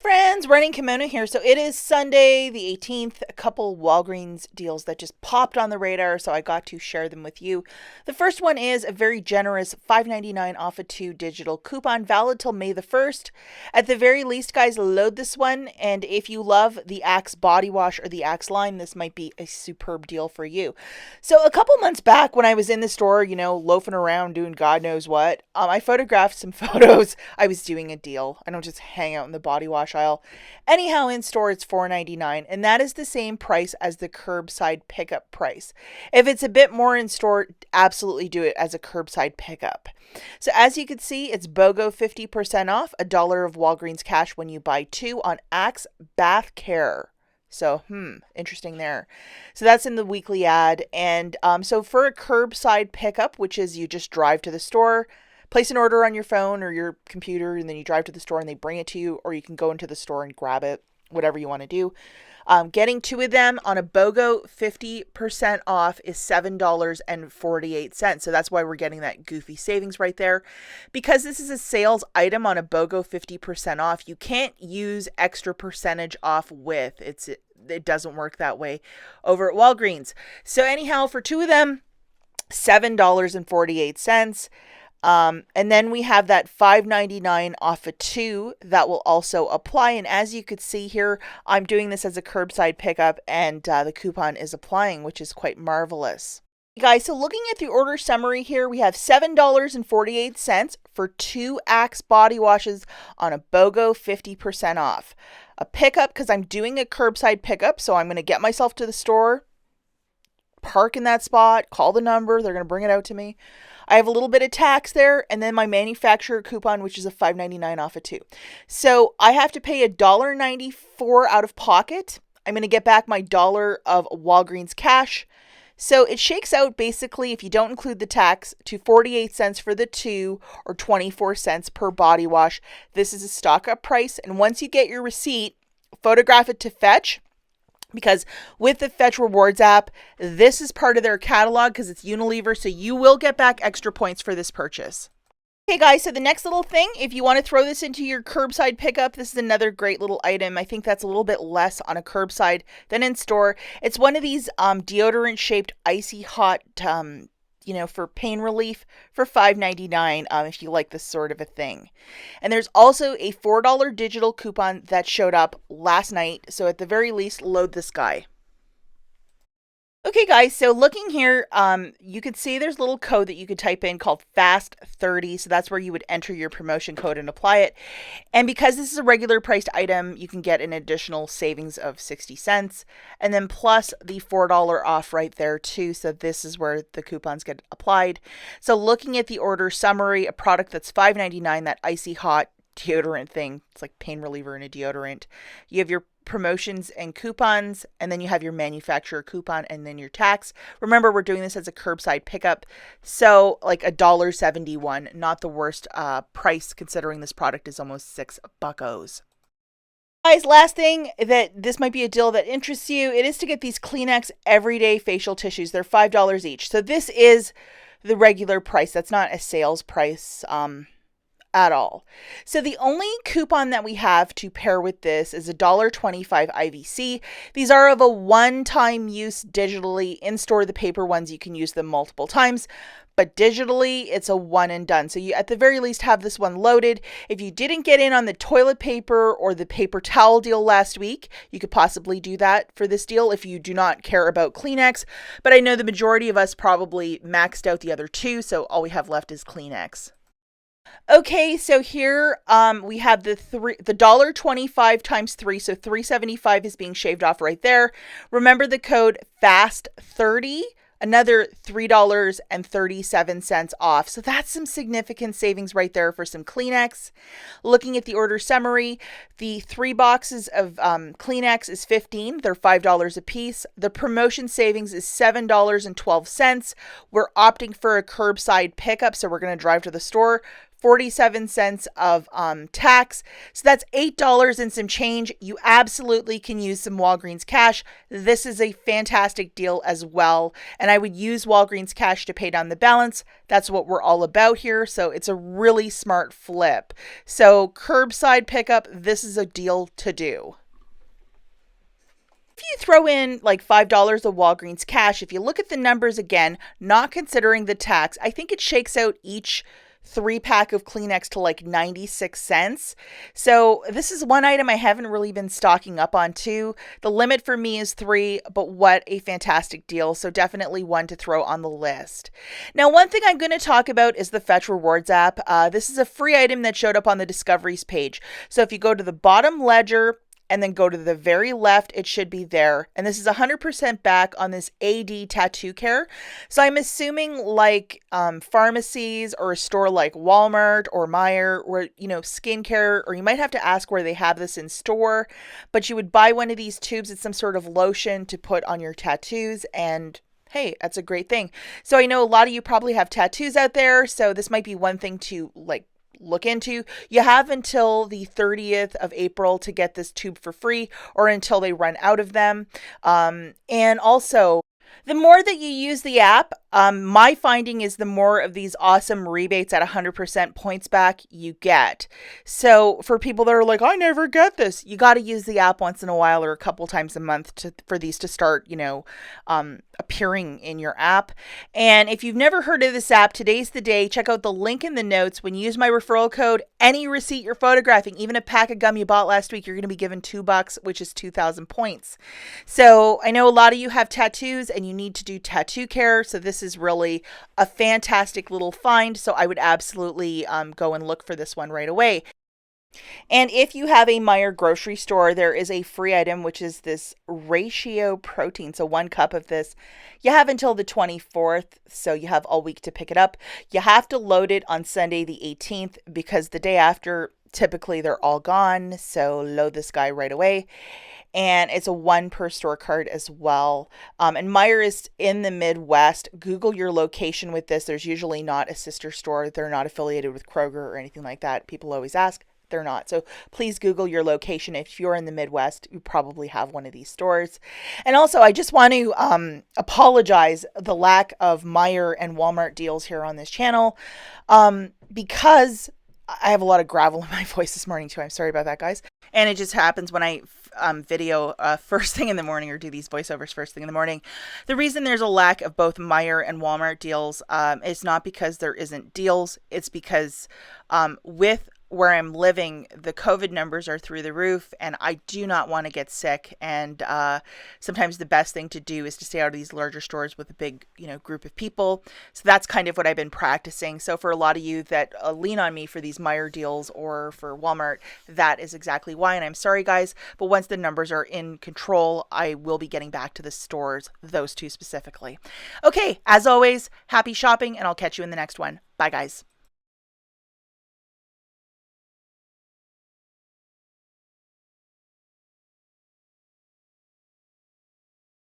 Friends, running Kimono here. So it is Sunday the 18th. A couple Walgreens deals that just popped on the radar, so I got to share them with you. The first one is a very generous $5.99 off a 2 digital coupon valid till May the 1st. At the very least, guys, load this one. And if you love the Axe body wash or the Axe line, this might be a superb deal for you. So a couple months back when I was in the store, loafing around doing God knows what, I photographed some photos. I was doing a deal. I don't just hang out in the body wash aisle. Anyhow, in store it's $4.99, and that is the same price as the curbside pickup price. If it's a bit more in store, absolutely do it as a curbside pickup. So as you can see, it's BOGO 50% off, $1 of Walgreens cash when you buy 2 on Axe Bath Care. So, interesting there. So that's in the weekly ad. And so for a curbside pickup, which is you just drive to the store, place an order on your phone or your computer, and then you drive to the store and they bring it to you, or you can go into the store and grab it, whatever you want to do. Getting 2 of them on a BOGO 50% off is $7.48. So that's why we're getting that goofy savings right there. Because this is a sales item on a BOGO 50% off, you can't use extra percentage off with. It doesn't work that way over at Walgreens. So anyhow, for 2 of them, $7.48. And then we have that $5.99 off of 2 that will also apply. And as you could see here, I'm doing this as a curbside pickup, and the coupon is applying, which is quite marvelous. Guys, so looking at the order summary here, we have $7.48 for 2 Axe body washes on a BOGO 50% off. A pickup, because I'm doing a curbside pickup, so I'm going to get myself to the store, park in that spot, call the number, they're going to bring it out to me. I have a little bit of tax there, and then my manufacturer coupon, which is a $5.99 off of 2. So I have to pay $1.94 out of pocket. I'm going to get back my $1 of Walgreens cash. So it shakes out basically, if you don't include the tax, to 48 cents for the 2 or 24 cents per body wash. This is a stock up price. And once you get your receipt, photograph it to Fetch. Because with the Fetch Rewards app, this is part of their catalog because it's Unilever, so you will get back extra points for this purchase. Okay, guys, so the next little thing, if you want to throw this into your curbside pickup, this is another great little item. I think that's a little bit less on a curbside than in store. It's one of these deodorant-shaped icy hot for pain relief for $5.99 if you like this sort of a thing. And there's also a $4 digital coupon that showed up last night. So at the very least, load this guy. Okay, guys, so looking here, you could see there's a little code that you could type in called FAST30. So that's where you would enter your promotion code and apply it. And because this is a regular priced item, you can get an additional savings of 60 cents. And then plus the $4 off right there too. So this is where the coupons get applied. So looking at the order summary, a product that's $5.99, that icy hot deodorant thing. It's like pain reliever in a deodorant. You have your promotions and coupons, and then you have your manufacturer coupon and then your tax. Remember, we're doing this as a curbside pickup, so like $1.71, not the worst price considering this product is almost $6. Guys, last thing, that this might be a deal that interests you, it is to get these Kleenex everyday facial tissues. They're $5 each. So this is the regular price. That's not a sales price at all. So the only coupon that we have to pair with this is $1.25 IVC. These are of a one-time use digitally. In store, the paper ones, you can use them multiple times, but digitally, it's a one and done. So you at the very least have this one loaded. If you didn't get in on the toilet paper or the paper towel deal last week, you could possibly do that for this deal if you do not care about Kleenex. But I know the majority of us probably maxed out the other 2, so all we have left is Kleenex. Okay, so here we have the $1.25 times 3, so $3.75 is being shaved off right there. Remember the code FAST30, another $3.37 off. So that's some significant savings right there for some Kleenex. Looking at the order summary, the 3 boxes of Kleenex is $15. They're $5 a piece. The promotion savings is $7.12. We're opting for a curbside pickup, so we're going to drive to the store. 47 cents of tax. So that's $8 and some change. You absolutely can use some Walgreens cash. This is a fantastic deal as well. And I would use Walgreens cash to pay down the balance. That's what we're all about here. So it's a really smart flip. So curbside pickup, this is a deal to do. If you throw in like $5 of Walgreens cash, if you look at the numbers again, not considering the tax, I think it shakes out each 3-pack of Kleenex to like 96 cents. So this is one item I haven't really been stocking up on too. The limit for me is 3, but what a fantastic deal. So definitely one to throw on the list. Now, one thing I'm going to talk about is the Fetch Rewards app. This is a free item that showed up on the Discoveries page. So if you go to the bottom ledger, and then go to the very left, it should be there. And this is 100% back on this AD tattoo care. So I'm assuming like pharmacies or a store like Walmart or Meijer, where, skincare, or you might have to ask where they have this in store, but you would buy one of these tubes. It's some sort of lotion to put on your tattoos, and hey, that's a great thing. So I know a lot of you probably have tattoos out there, so this might be one thing to look into. You have until the 30th of April to get this tube for free, or until they run out of them. And also, the more that you use the app, my finding is the more of these awesome rebates at 100% points back you get. So for people that are like, I never get this, you got to use the app once in a while or a couple times a month for these to start, appearing in your app. And if you've never heard of this app, today's the day. Check out the link in the notes. When you use my referral code, any receipt you're photographing, even a pack of gum you bought last week, you're going to be given $2, which is 2,000 points. So I know a lot of you have tattoos and you need to do tattoo care. So this is really a fantastic little find. So I would absolutely go and look for this one right away. And if you have a Meijer grocery store, there is a free item, which is this ratio protein. So 1 cup of this. You have until the 24th, so you have all week to pick it up. You have to load it on Sunday the 18th, because the day after, typically they're all gone. So load this guy right away. And it's a 1 per store card as well. And Meijer is in the Midwest. Google your location with this. There's usually not a sister store. They're not affiliated with Kroger or anything like that. People always ask. They're not. So please Google your location. If you're in the Midwest, you probably have one of these stores. And also, I just want to apologize the lack of Meijer and Walmart deals here on this channel, because I have a lot of gravel in my voice this morning too. I'm sorry about that, guys. And it just happens when I video first thing in the morning, or do these voiceovers first thing in the morning. The reason there's a lack of both Meijer and Walmart deals is not because there isn't deals. It's because with where I'm living, the COVID numbers are through the roof, and I do not want to get sick. And sometimes the best thing to do is to stay out of these larger stores with a big, group of people. So that's kind of what I've been practicing. So for a lot of you that lean on me for these Meijer deals or for Walmart, that is exactly why. And I'm sorry, guys, but once the numbers are in control, I will be getting back to the stores, those two specifically. Okay, as always, happy shopping, and I'll catch you in the next one. Bye, guys.